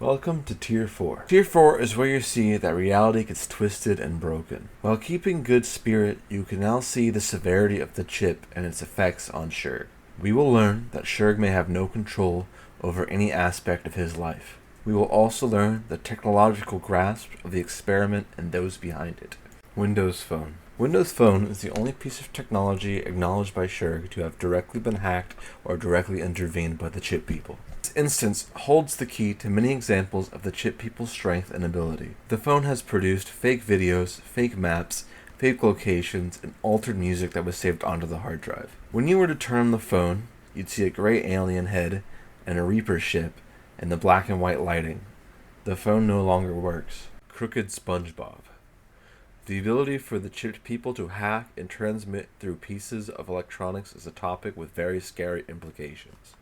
Welcome to Tier 4. Tier 4 is where you see that reality gets twisted and broken. While keeping good spirit, you can now see the severity of the chip and its effects on Shurg. We will learn that Shurg may have no control over any aspect of his life. We will also learn the technological grasp of the experiment and those behind it. Windows Phone. Windows Phone is the only piece of technology acknowledged by Shurg to have directly been hacked or directly intervened by the chip people. This instance holds the key to many examples of the chip people's strength and ability. The phone has produced fake videos, fake maps, fake locations, and altered music that was saved onto the hard drive. When you were to turn on the phone, you'd see a gray alien head and a Reaper ship and the black and white lighting. The phone no longer works. Crooked SpongeBob. The ability for the chipped people to hack and transmit through pieces of electronics is a topic with very scary implications.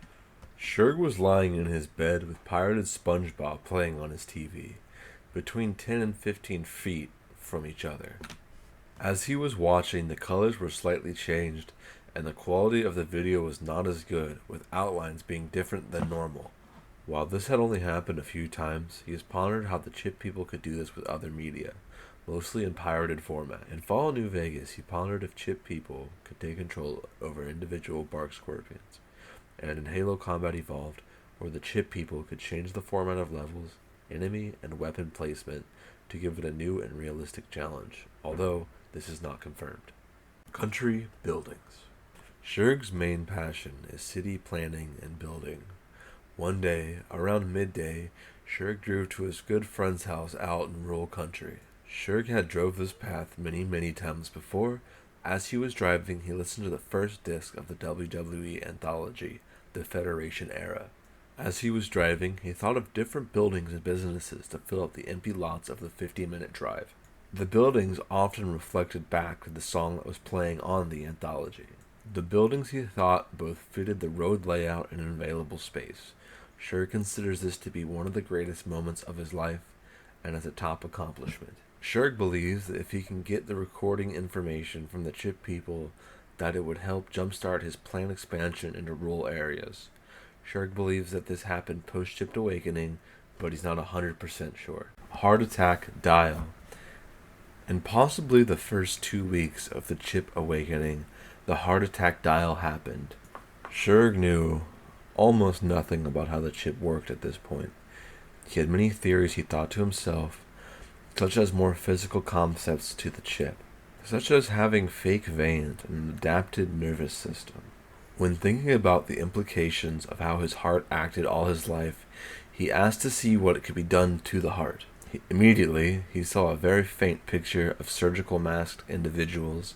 Shurg was lying in his bed with pirated SpongeBob playing on his TV, between 10 and 15 feet from each other. As he was watching, the colors were slightly changed, and the quality of the video was not as good, with outlines being different than normal. While this had only happened a few times, he has pondered how the chip people could do this with other media, mostly in pirated format. In Fallout New Vegas, he pondered if chip people could take control over individual bark scorpions. And in Halo Combat Evolved, where the chip people could change the format of levels, enemy, and weapon placement to give it a new and realistic challenge, although this is not confirmed. Country buildings. Shurg's main passion is city planning and building. One day, around midday, Shurg drove to his good friend's house out in rural country. Shurg had drove this path many times before. As he was driving, he listened to the first disc of the WWE anthology, The Federation Era. As he was driving, he thought of different buildings and businesses to fill up the empty lots of the 50-minute drive. The buildings often reflected back to the song that was playing on the anthology. The buildings he thought both fitted the road layout and available space. Shurg considers this to be one of the greatest moments of his life and as a top accomplishment. Shurg believes that if he can get the recording information from the chip people, that it would help jumpstart his planned expansion into rural areas. Shurg believes that this happened post-Chipped Awakening, but he's not 100% sure. Heart Attack Dial. In possibly the first 2 weeks of the Chip Awakening, the Heart Attack Dial happened. Shurg knew almost nothing about how the chip worked at this point. He had many theories he thought to himself, such as more physical concepts to the chip, such as having fake veins and an adapted nervous system. When thinking about the implications of how his heart acted all his life, he asked to see what could be done to the heart. Immediately, he saw a very faint picture of surgical masked individuals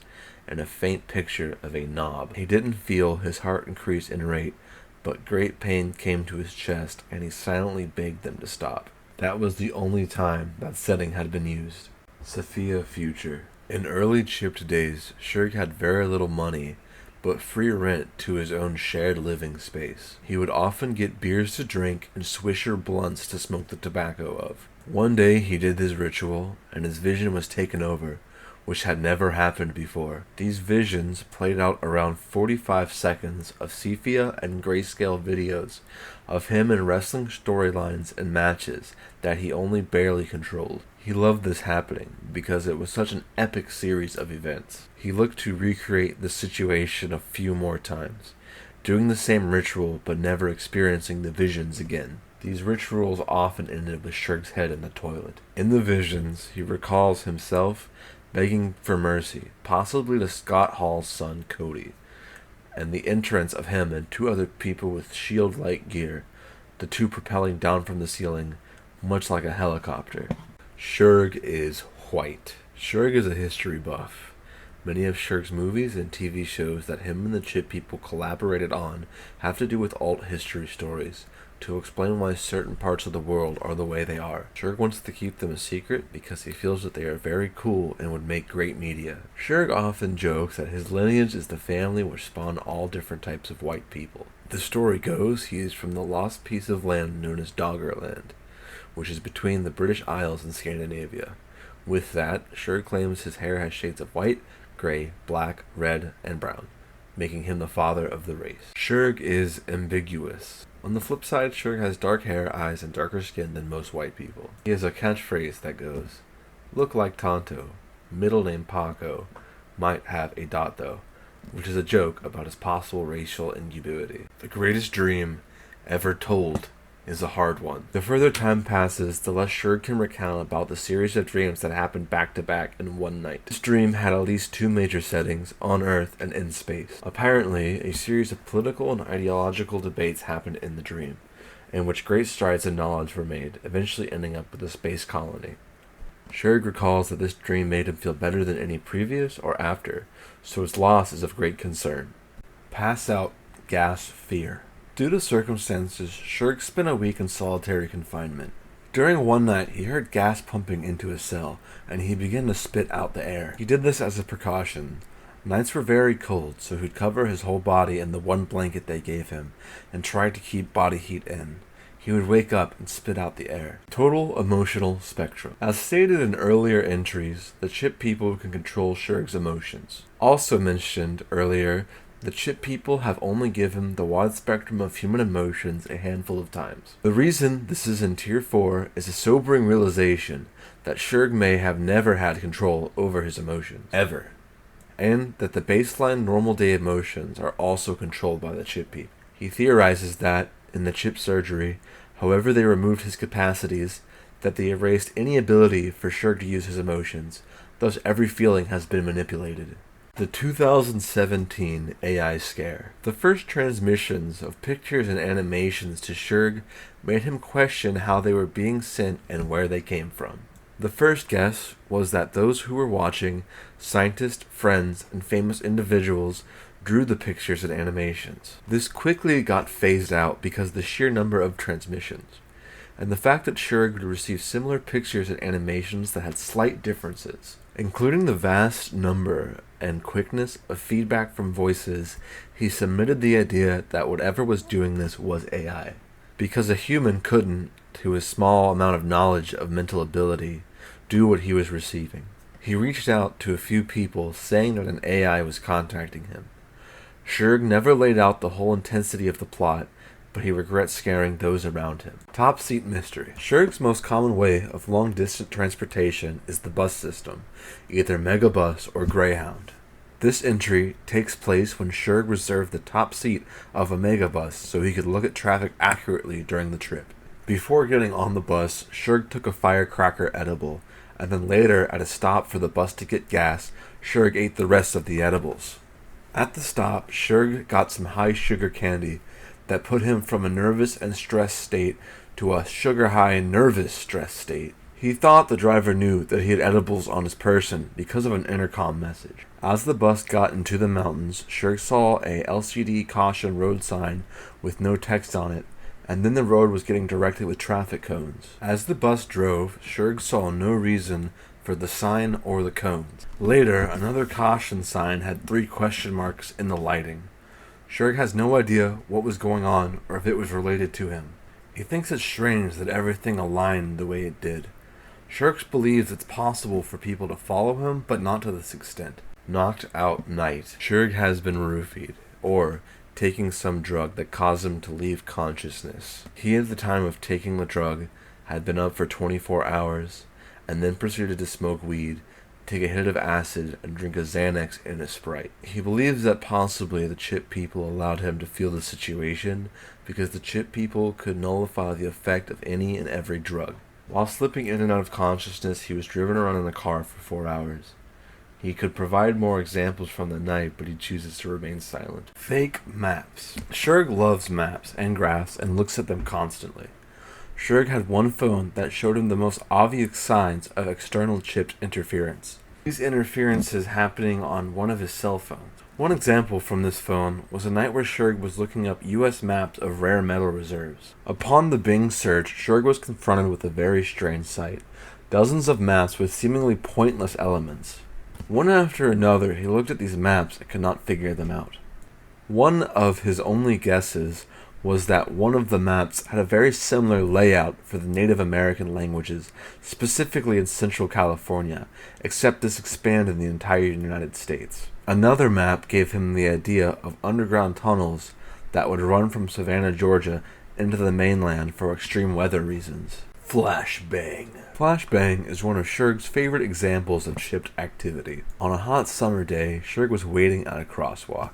and a faint picture of a knob. He didn't feel his heart increase in rate, but great pain came to his chest, and he silently begged them to stop. That was the only time that setting had been used. Sophia Future. In early chipped days, Shurg had very little money, but free rent to his own shared living space. He would often get beers to drink and Swisher blunts to smoke the tobacco of. One day he did this ritual, and his vision was taken over, which had never happened before. These visions played out around 45 seconds of sepia and grayscale videos of him in wrestling storylines and matches that he only barely controlled. He loved this happening because it was such an epic series of events. He looked to recreate the situation a few more times, doing the same ritual but never experiencing the visions again. These rituals often ended with Shurg's head in the toilet. In the visions, he recalls himself begging for mercy, possibly to Scott Hall's son Cody, and the entrance of him and 2 other people with shield-like gear, the 2 propelling down from the ceiling, much like a helicopter. Shurg is white. Shurg is a history buff. Many of Shurg's movies and TV shows that him and the chip people collaborated on have to do with alt history stories, to explain why certain parts of the world are the way they are. Shurg wants to keep them a secret because he feels that they are very cool and would make great media. Shurg often jokes that his lineage is the family which spawned all different types of white people. The story goes he is from the lost piece of land known as Doggerland, which is between the British Isles and Scandinavia. With that, Shurg claims his hair has shades of white, gray, black, red, and brown, making him the father of the race. Shurg is ambiguous. On the flip side, Shurg has dark hair, eyes, and darker skin than most white people. He has a catchphrase that goes, "Look like Tonto, middle name Paco, might have a dot though," which is a joke about his possible racial ambiguity. The greatest dream ever told is a hard one. The further time passes, the less Shurg can recount about the series of dreams that happened back to back in one night. This dream had at least two major settings, on Earth and in space. Apparently, a series of political and ideological debates happened in the dream, in which great strides in knowledge were made, eventually ending up with a space colony. Shurg recalls that this dream made him feel better than any previous or after, so his loss is of great concern. Pass out, gas, fear. Due to circumstances, Shurg spent a week in solitary confinement. During one night, he heard gas pumping into his cell, and he began to spit out the air. He did this as a precaution. Nights were very cold, so he'd cover his whole body in the one blanket they gave him, and tried to keep body heat in. He would wake up and spit out the air. Total emotional spectrum. As stated in earlier entries, the chip people can control Shurg's emotions. Also mentioned earlier, the chip people have only given the wide spectrum of human emotions a handful of times. The reason this is in Tier 4 is a sobering realization that Shurg may have never had control over his emotions, ever, and that the baseline normal day emotions are also controlled by the chip people. He theorizes that, in the chip surgery, however they removed his capacities, that they erased any ability for Shurg to use his emotions, thus every feeling has been manipulated. The 2017 AI scare. The first transmissions of pictures and animations to Shurg made him question how they were being sent and where they came from. The first guess was that those who were watching, scientists, friends, and famous individuals, drew the pictures and animations. This quickly got phased out because of the sheer number of transmissions, and the fact that Shurg would receive similar pictures and animations that had slight differences. Including the vast number and quickness of feedback from voices, he submitted the idea that whatever was doing this was AI. Because a human couldn't, to his small amount of knowledge of mental ability, do what he was receiving. He reached out to a few people saying that an AI was contacting him. Shurg never laid out the whole intensity of the plot, but he regrets scaring those around him. Top seat mystery. Shurg's most common way of long-distance transportation is the bus system, either Megabus or Greyhound. This entry takes place when Shurg reserved the top seat of a Megabus so he could look at traffic accurately during the trip. Before getting on the bus, Shurg took a firecracker edible, and then later, at a stop for the bus to get gas, Shurg ate the rest of the edibles. At the stop, Shurg got some high-sugar candy that put him from a nervous and stressed state to a sugar-high nervous stress state. He thought the driver knew that he had edibles on his person because of an intercom message. As the bus got into the mountains, Shurg saw a LCD caution road sign with no text on it, and then the road was getting directed with traffic cones. As the bus drove, Shurg saw no reason for the sign or the cones. Later, another caution sign had 3 question marks in the lighting. Shurg has no idea what was going on or if it was related to him. He thinks it's strange that everything aligned the way it did. Shurg believes it's possible for people to follow him, but not to this extent. Knocked out night. Shurg has been roofied, or taking some drug that caused him to leave consciousness. He, at the time of taking the drug, had been up for 24 hours, and then proceeded to smoke weed, take a hit of acid, and drink a Xanax and a Sprite. He believes that possibly the chip people allowed him to feel the situation because the chip people could nullify the effect of any and every drug. While slipping in and out of consciousness, he was driven around in a car for 4 hours. He could provide more examples from the night, but he chooses to remain silent. Fake maps. Shurg loves maps and graphs and looks at them constantly. Shurg had one phone that showed him the most obvious signs of external chipped interference. These interferences happening on one of his cell phones. One example from this phone was a night where Shurg was looking up US maps of rare metal reserves. Upon the Bing search, Shurg was confronted with a very strange sight. Dozens of maps with seemingly pointless elements. One after another, he looked at these maps and could not figure them out. One of his only guesses was that one of the maps had a very similar layout for the Native American languages, specifically in Central California, except this expanded in the entire United States. Another map gave him the idea of underground tunnels that would run from Savannah, Georgia, into the mainland for extreme weather reasons. Flashbang. Flashbang is one of Shurg's favorite examples of chipped activity. On a hot summer day, Shurg was waiting at a crosswalk.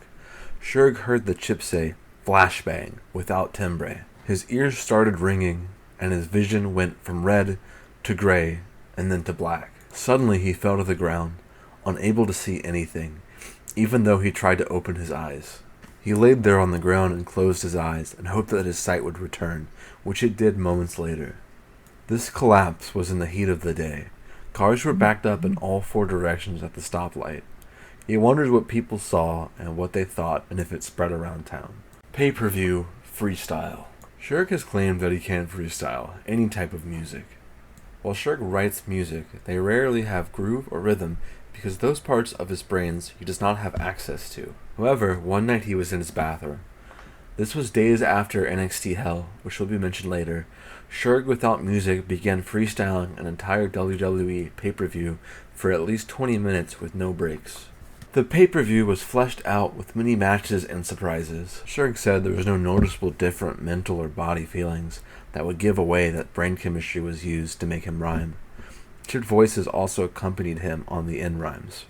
Shurg heard the chip say, "Flashbang," without timbre. His ears started ringing, and his vision went from red to gray, and then to black. Suddenly he fell to the ground, unable to see anything, even though he tried to open his eyes. He laid there on the ground and closed his eyes, and hoped that his sight would return, which it did moments later. This collapse was in the heat of the day. Cars were backed up in all 4 directions at the stoplight. He wondered what people saw and what they thought and if it spread around town. Pay-per-view freestyle. Shurg has claimed that he can freestyle any type of music. While Shurg writes music, they rarely have groove or rhythm because those parts of his brains he does not have access to. However, one night he was in his bathroom. This was days after NXT Hell, which will be mentioned later. Shurg, without music, began freestyling an entire WWE pay-per-view for at least 20 minutes with no breaks. The pay-per-view was fleshed out with many matches and surprises. Shurg said there was no noticeable different mental or body feelings that would give away that brain chemistry was used to make him rhyme. Chipped voices also accompanied him on the end rhymes.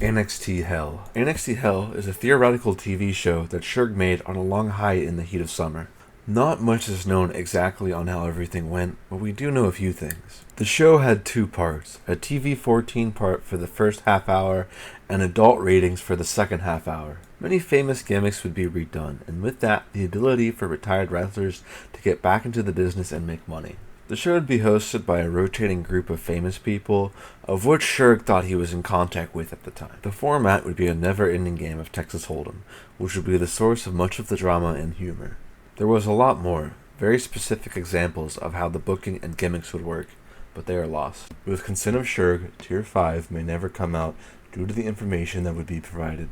NXT Hell. NXT Hell is a theoretical TV show that Shurg made on a long hike in the heat of summer. Not much is known exactly on how everything went, but we do know a few things. The show had 2 parts, a TV-14 part for the first half hour and adult ratings for the second half hour. Many famous gimmicks would be redone, and with that, the ability for retired wrestlers to get back into the business and make money. The show would be hosted by a rotating group of famous people, of which Shurg thought he was in contact with at the time. The format would be a never-ending game of Texas Hold'em, which would be the source of much of the drama and humor. There was a lot more, very specific examples of how the booking and gimmicks would work, but they are lost. With consent of Shurg, Tier 5 may never come out due to the information that would be provided.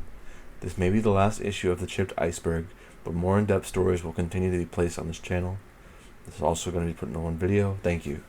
This may be the last issue of the Chipped Iceberg, but more in-depth stories will continue to be placed on this channel. This is also going to be put in one video. Thank you.